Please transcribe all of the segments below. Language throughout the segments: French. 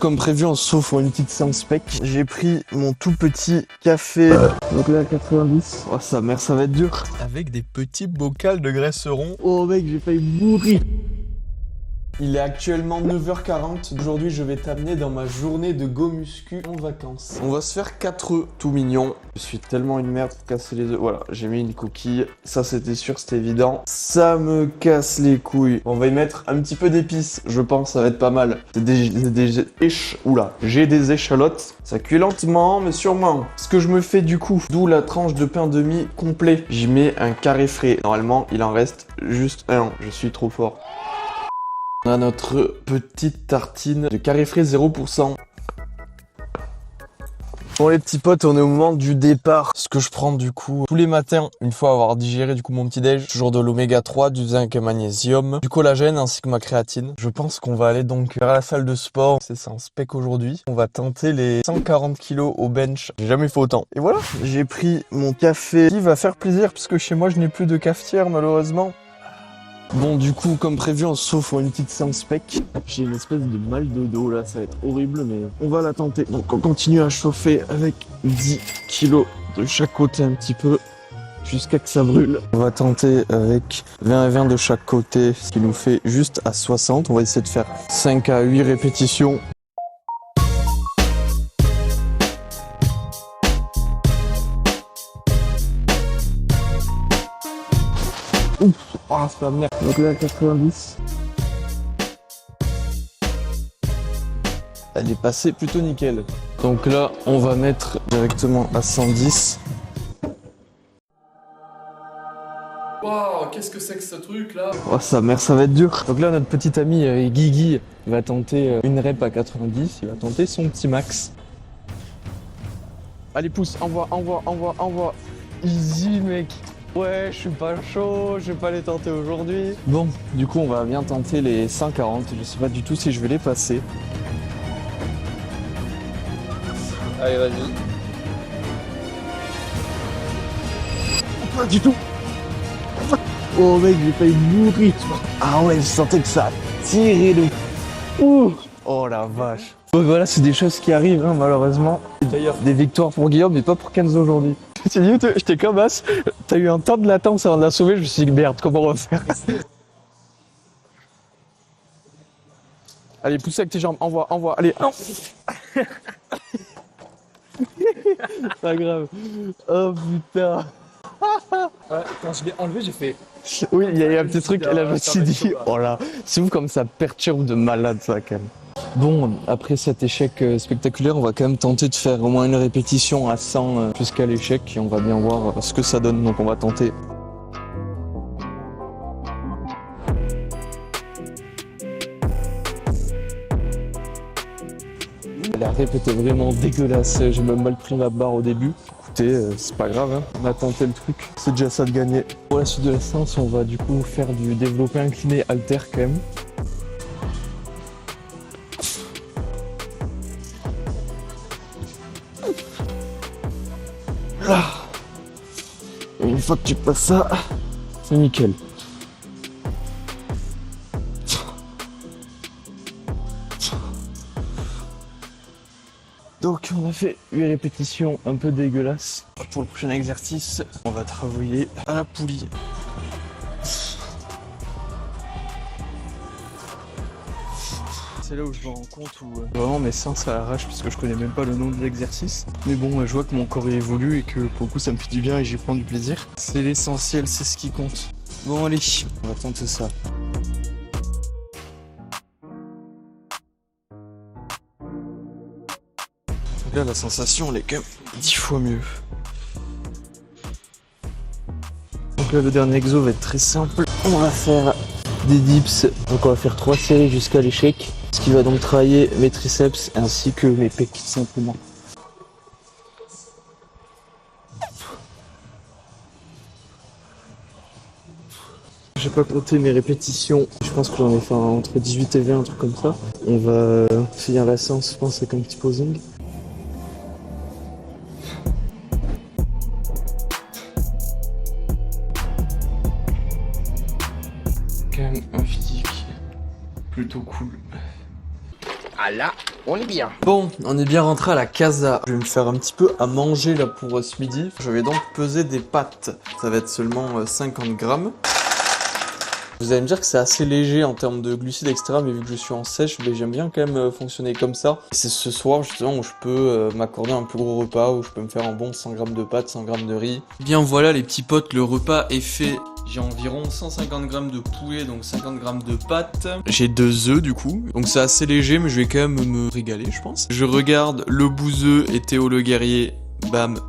Comme prévu, on se sauve pour une petite séance spec. J'ai pris mon tout petit café. Donc là, 90. Oh, sa mère, ça va être dur. Avec des petits bocals de graisseron. Oh mec, j'ai failli mourir. Il est actuellement 9h40. Aujourd'hui, je vais t'amener dans ma journée de go muscu en vacances. On va se faire 4 œufs tout mignons. Je suis tellement une merde pour casser les œufs. Voilà, j'ai mis une coquille. Ça, c'était sûr, c'était évident. Ça me casse les couilles. On va y mettre un petit peu d'épices. Je pense, ça va être pas mal. J'ai des échalotes. Ça cuit lentement, mais sûrement. Ce que je me fais du coup, d'où la tranche de pain de mie complet. J'y mets un carré frais. Normalement, il en reste juste un. Je suis trop fort. On a notre petite tartine de carré frais 0%. Bon les petits potes, on est au moment du départ. Ce que je prends du coup tous les matins, une fois avoir digéré du coup mon petit déj, toujours de l'oméga 3, du zinc et magnésium, du collagène ainsi que ma créatine. Je pense qu'on va aller donc vers la salle de sport. C'est ça en spec aujourd'hui. On va tenter les 140 kilos au bench. J'ai jamais fait autant. Et voilà, j'ai pris mon café qui va faire plaisir parce que chez moi je n'ai plus de cafetière malheureusement. Bon du coup comme prévu on se sauve pour une petite séance spec. J'ai une espèce de mal de dos là, ça va être horrible mais on va la tenter. Donc on continue à chauffer avec 10 kilos de chaque côté un petit peu jusqu'à que ça brûle. On va tenter avec 20 et 20 de chaque côté, ce qui nous fait juste à 60. On va essayer de faire 5 à 8 répétitions. Ouf, oh, c'est pas merde. Donc là, 90. Elle est passée plutôt nickel. Donc là, on va mettre directement à 110. Waouh, qu'est-ce que c'est que ce truc là? Oh, sa mère, ça va être dur. Donc là, notre petit ami Guigui va tenter une rep à 90. Il va tenter son petit max. Allez, pousse, envoie. Easy, mec. Ouais, je suis pas chaud, je vais pas les tenter aujourd'hui. Bon, du coup, on va bien tenter les 140. Je sais pas du tout si je vais les passer. Allez, vas-y. Pas du tout. Oh mec, j'ai failli mourir. Ah ouais, je sentais que ça a tiré de... Ouh. Oh la vache. Donc voilà, c'est des choses qui arrivent, hein, malheureusement. D'ailleurs, des victoires pour Guillaume, mais pas pour Kenzo aujourd'hui. J'étais comme as, t'as eu un temps de latence avant de la sauver, je me suis dit merde, comment on va faire? Allez, pousse avec tes jambes, envoie, allez. Pas grave. Oh putain. Ouais, quand je l'ai enlevé, j'ai fait. Oui, il y a eu un petit truc, et là je me suis dit, oh là, c'est ouf comme ça perturbe de malade ça quand même. Bon, après cet échec spectaculaire, on va quand même tenter de faire au moins une répétition à 100 jusqu'à l'échec et on va bien voir ce que ça donne, donc on va tenter. La rep était vraiment dégueulasse, j'ai même mal pris ma barre au début. Écoutez, c'est pas grave, hein. On a tenté le truc, c'est déjà ça de gagner. Pour la suite de la séance, on va du coup faire du développé incliné halter quand même. Et une fois que tu passes ça, c'est nickel. Donc on a fait 8 répétitions un peu dégueulasses. Pour le prochain exercice, on va travailler à la poulie. C'est là où je me rends compte où vraiment mes seins ça arrache parce que je connais même pas le nom de l'exercice. Mais bon, je vois que mon corps évolue et que pour le coup ça me fait du bien et j'y prends du plaisir. C'est l'essentiel, c'est ce qui compte. Bon allez, on va tenter ça. Donc là la sensation elle est quand même 10 fois mieux. Donc là le dernier exo va être très simple. On va faire des dips. Donc on va faire 3 séries jusqu'à l'échec. Ce qui va donc travailler mes triceps ainsi que mes pecs simplement. J'ai pas compté mes répétitions, je pense que j'en ai fait entre 18 et 20, un truc comme ça. On va finir la séance, je pense, avec un petit posing. Quand même un physique plutôt cool. Ah là, On est bien. Bon, on est bien rentré à la casa. Je vais me faire un petit peu à manger là pour ce midi. Je vais donc peser des pâtes. Ça va être seulement 50 grammes. Vous allez me dire que c'est assez léger en termes de glucides, etc. Mais vu que je suis en sèche, j'aime bien quand même fonctionner comme ça. C'est ce soir justement où je peux m'accorder un plus gros repas, où je peux me faire un bon 100 grammes de pâtes, 100 grammes de riz. Bien voilà les petits potes, le repas est fait. J'ai environ 150 grammes de poulet, donc 50 grammes de pâtes. J'ai 2 œufs du coup, donc c'est assez léger, mais je vais quand même me régaler je pense. Je regarde Le Bouzeux et Théo le Guerrier, bam.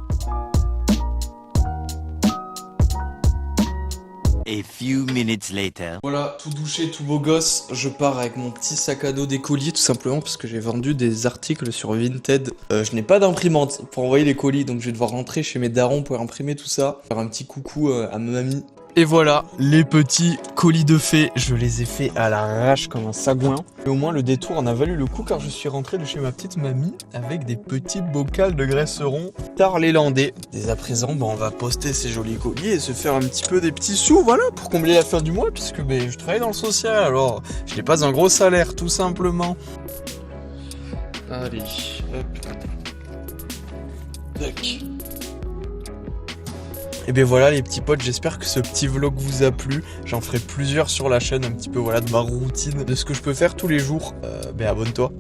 A few minutes later. Voilà, tout douché, tout beau gosse, je pars avec mon petit sac à dos des colis, tout simplement parce que j'ai vendu des articles sur Vinted. Je n'ai pas d'imprimante pour envoyer les colis, donc je vais devoir rentrer chez mes darons pour imprimer tout ça. Faire un petit coucou à ma mamie. Et voilà, les petits colis de fées, je les ai fait à l'arrache comme un sagouin. Et au moins le détour en a valu le coup car je suis rentré de chez ma petite mamie avec des petits bocals de graisserons tarlélandais. Dès à présent, on va poster ces jolis colis et se faire un petit peu des petits sous, voilà, pour combler la fin du mois, puisque je travaille dans le social, alors je n'ai pas un gros salaire, tout simplement. Allez, hop. Tac. Et bien voilà les petits potes, j'espère que ce petit vlog vous a plu. J'en ferai plusieurs sur la chaîne, un petit peu voilà de ma routine, de ce que je peux faire tous les jours. Abonne-toi.